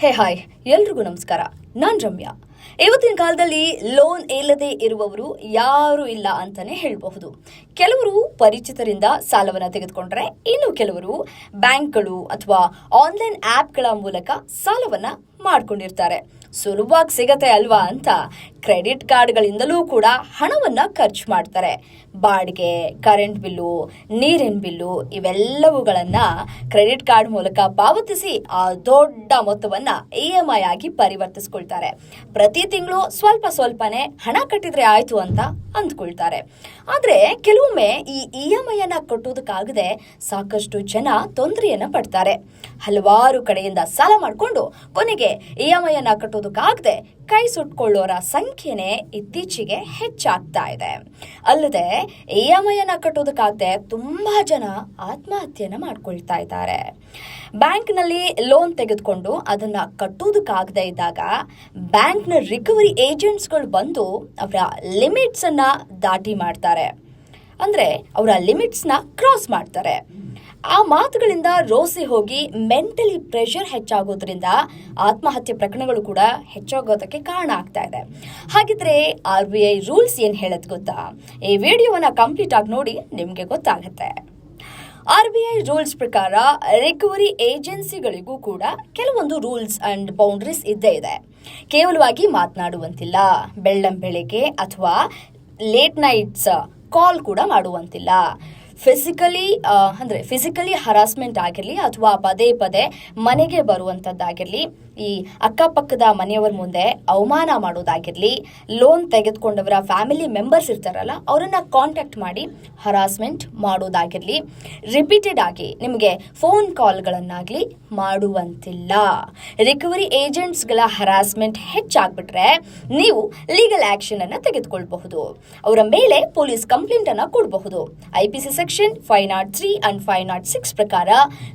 Hi ಎಲ್ರಿಗೂ ನಮಸ್ಕಾರ. ನಾನು ರಮ್ಯಾ. ಇವತ್ತಿನ ಕಾಲದಲ್ಲಿ ಲೋನ್ ಇಲ್ಲದೆ ಇರುವವರು ಯಾರೂ ಇಲ್ಲ ಅಂತಾನೆ ಹೇಳಬಹುದು. ಕೆಲವರು ಪರಿಚಿತರಿಂದ ಸಾಲವನ್ನು ತೆಗೆದುಕೊಂಡ್ರೆ, ಇನ್ನು ಕೆಲವರು ಬ್ಯಾಂಕ್ಗಳು ಅಥವಾ ಆನ್ಲೈನ್ ಆ್ಯಪ್ಗಳ ಮೂಲಕ ಸಾಲವನ್ನು ಮಾಡ್ಕೊಂಡಿರ್ತಾರೆ. ಸುಲಭವಾಗಿ ಸಿಗತ್ತೆ ಅಲ್ವಾ ಅಂತ ಕ್ರೆಡಿಟ್ ಕಾರ್ಡ್ಗಳಿಂದಲೂ ಕೂಡ ಹಣವನ್ನು ಖರ್ಚು ಮಾಡ್ತಾರೆ. ಬಾಡಿಗೆ, ಕರೆಂಟ್ ಬಿಲ್ಲು, ನೀರಿನ ಬಿಲ್ಲು ಇವೆಲ್ಲವುಗಳನ್ನು ಕ್ರೆಡಿಟ್ ಕಾರ್ಡ್ ಮೂಲಕ ಪಾವತಿಸಿ ಆ ದೊಡ್ಡ ಮೊತ್ತವನ್ನು EMI ಆಗಿ ಪರಿವರ್ತಿಸ್ಕೊಳ್ತಾರೆ. ಪ್ರತಿ ತಿಂಗಳು ಸ್ವಲ್ಪನೇ ಹಣ ಕಟ್ಟಿದ್ರೆ ಆಯ್ತು ಅಂತ ಅಂದ್ಕೊಳ್ತಾರೆ. ಆದರೆ ಕೆಲವೊಮ್ಮೆ ಈ EMI ಕಟ್ಟೋದಕ್ಕಾಗದೆ ಸಾಕಷ್ಟು ಜನ ತೊಂದರೆಯನ್ನ ಪಡ್ತಾರೆ. ಹಲವಾರು ಕಡೆಯಿಂದ ಸಾಲ ಮಾಡಿಕೊಂಡು ಕೊನೆಗೆ EMI ಕಟ್ಟೋದಕ್ಕಾಗದೆ ಕೈ ಸುಟ್ಕೊಳ್ಳೋರ ಸಂಖ್ಯೆನೇ ಇತ್ತೀಚೆಗೆ ಹೆಚ್ಚಾಗ್ತಾ ಇದೆ. ಅಲ್ಲದೆ EMI ಕಟ್ಟೋದಕ್ಕಾಗದೆ ತುಂಬಾ ಜನ ಆತ್ಮಹತ್ಯೆಯನ್ನ ಮಾಡ್ಕೊಳ್ತಾ ಇದ್ದಾರೆ. ಬ್ಯಾಂಕ್ನಲ್ಲಿ ಲೋನ್ ತೆಗೆದುಕೊಂಡು ಅದನ್ನ ಕಟ್ಟೋದಕ್ಕಾಗದೆ ಇದ್ದಾಗ ಬ್ಯಾಂಕ್ನ ರಿಕವರಿ ಏಜೆಂಟ್ಸ್ಗಳು ಬಂದು ಅವರ ಲಿಮಿಟ್ಸ್ ಅನ್ನ ದಾಟಿ ಮಾಡ್ತಾರೆ. ಅಂದ್ರೆ ಅವರ ಲಿಮಿಟ್ಸ್ನ ಕ್ರಾಸ್ ಮಾಡ್ತಾರೆ. ಆ ಮಾತುಗಳಿಂದ ರೋಸಿ ಹೋಗಿ ಮೆಂಟಲಿ ಪ್ರೆಷರ್ ಹೆಚ್ಚಾಗೋದ್ರಿಂದ ಆತ್ಮಹತ್ಯೆ ಪ್ರಕರಣಗಳು ಕೂಡ ಹೆಚ್ಚಾಗೋದಕ್ಕೆ ಕಾರಣ ಆಗ್ತಾ ಇದೆ. ಹಾಗಿದ್ರೆ RBI ರೂಲ್ಸ್ ಏನ್ ಹೇಳತ್ ಗೊತ್ತಾ? ಈ ವಿಡಿಯೋವನ್ನ ಕಂಪ್ಲೀಟ್ ಆಗಿ ನೋಡಿ, ನಿಮ್ಗೆ ಗೊತ್ತಾಗತ್ತೆ. RBI ರೂಲ್ಸ್ ಪ್ರಕಾರ ರಿಕವರಿ ಏಜೆನ್ಸಿಗಳಿಗೂ ಕೂಡ ಕೆಲವೊಂದು ರೂಲ್ಸ್ ಅಂಡ್ ಬೌಂಡ್ರೀಸ್ ಇದ್ದೇ ಇದೆ. ಕೇವಲವಾಗಿ ಮಾತನಾಡುವಂತಿಲ್ಲ, ಬೆಳ್ಳಂಬೆಳಿಗ್ಗೆ ಅಥವಾ ಲೇಟ್ ನೈಟ್ಸ್ ಕಾಲ್ ಕೂಡ ಮಾಡುವಂತಿಲ್ಲ. ಫಿಸಿಕಲಿ ಹರಾಸ್ಮೆಂಟ್ ಆಗಿರಲಿ ಅಥವಾ ಪದೇ ಮನೆಗೆ ಬರುವಂಥದ್ದಾಗಿರಲಿ, ಈ ಅಕ್ಕಪಕ್ಕದ ಮನೆಯವರ ಮುಂದೆ ಅವಮಾನ ಮಾಡೋದಾಗಿರಲಿ, ಲೋನ್ ತೆಗೆದುಕೊಂಡವರ ಫ್ಯಾಮಿಲಿ ಮೆಂಬರ್ಸ್ ಇರ್ತಾರಲ್ಲ ಅವರನ್ನ ಕಾಂಟ್ಯಾಕ್ಟ್ ಮಾಡಿ ಹರಾಸ್ಮೆಂಟ್ ಮಾಡೋದಾಗಿರಲಿ, ರಿಪೀಟೆಡ್ ಆಗಿ ನಿಮಗೆ ಫೋನ್ ಕಾಲ್ಗಳನ್ನಾಗಲಿ ಮಾಡುವಂತಿಲ್ಲ. ರಿಕವರಿ ಏಜೆಂಟ್ಸ್ಗಳ ಹರಾಸ್ಮೆಂಟ್ ಹೆಚ್ಚಾಗ್ಬಿಟ್ರೆ ನೀವು ಲೀಗಲ್ ಆಕ್ಷನ್ ಅನ್ನ ತೆಗೆದುಕೊಳ್ಬಹುದು. ಅವರ ಮೇಲೆ ಪೊಲೀಸ್ ಕಂಪ್ಲೇಂಟ್ ಅನ್ನ ಕೊಡಬಹುದು. IPC ಸೆಕ್ಷನ್ 503 ಅಂಡ್ 506 ಪ್ರಕಾರ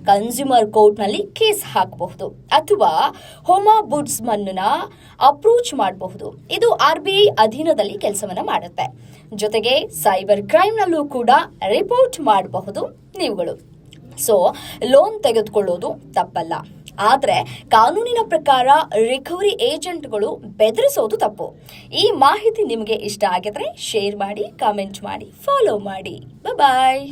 ಕನ್ಸ್ಯೂಮರ್ ಕೋರ್ಟ್ ನಲ್ಲಿ ಕೇಸ್ ಹಾಕಬಹುದು ಅಥವಾ ಹೋಮಾಬುಡ್ಸ್ಮನ್ ಅಪ್ರೋಚ್ ಮಾಡಬಹುದು. ಇದು RBI ಅಧೀನದಲ್ಲಿ ಕೆಲಸವನ್ನ ಮಾಡುತ್ತೆ. ಜೊತೆಗೆ ಸೈಬರ್ ಕ್ರೈಮ್ ನಲ್ಲೂ ಕೂಡ ರಿಪೋರ್ಟ್ ಮಾಡಬಹುದು ನೀವುಗಳು. ಸೊ ಲೋನ್ ತೆಗೆದುಕೊಳ್ಳೋದು ತಪ್ಪಲ್ಲ, ಆದ್ರೆ ಕಾನೂನಿನ ಪ್ರಕಾರ ರಿಕವರಿ ಏಜೆಂಟ್ಗಳು ಬೆದರಿಸೋದು ತಪ್ಪು. ಈ ಮಾಹಿತಿ ನಿಮಗೆ ಇಷ್ಟ ಆಗಿದ್ರೆ ಶೇರ್ ಮಾಡಿ, ಕಾಮೆಂಟ್ ಮಾಡಿ, ಫಾಲೋ ಮಾಡಿ. ಬಾಯ್.